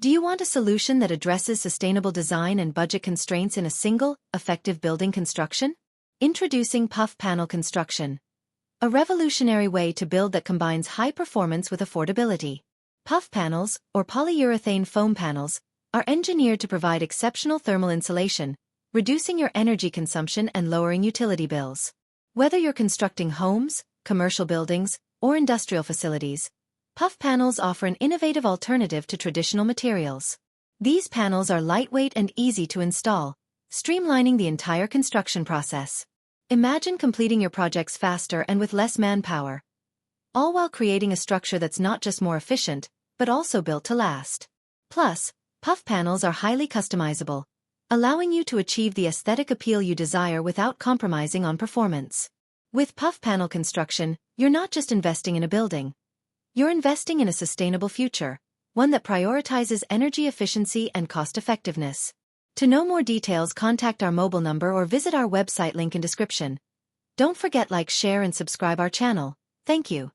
Do you want a solution that addresses sustainable design and budget constraints in a single, effective building construction? Introducing PUF Panel Construction, a revolutionary way to build that combines high performance with affordability. PUF panels, or polyurethane foam panels, are engineered to provide exceptional thermal insulation, reducing your energy consumption and lowering utility bills. Whether you're constructing homes, commercial buildings, or industrial facilities, PUF panels offer an innovative alternative to traditional materials. These panels are lightweight and easy to install, streamlining the entire construction process. Imagine completing your projects faster and with less manpower, all while creating a structure that's not just more efficient, but also built to last. Plus, PUF panels are highly customizable, allowing you to achieve the aesthetic appeal you desire without compromising on performance. With PUF Panel Construction, you're not just investing in a building. You're investing in a sustainable future, one that prioritizes energy efficiency and cost-effectiveness. To know more details, contact our mobile number or visit our website link in description. Don't forget like, share and subscribe our channel. Thank you.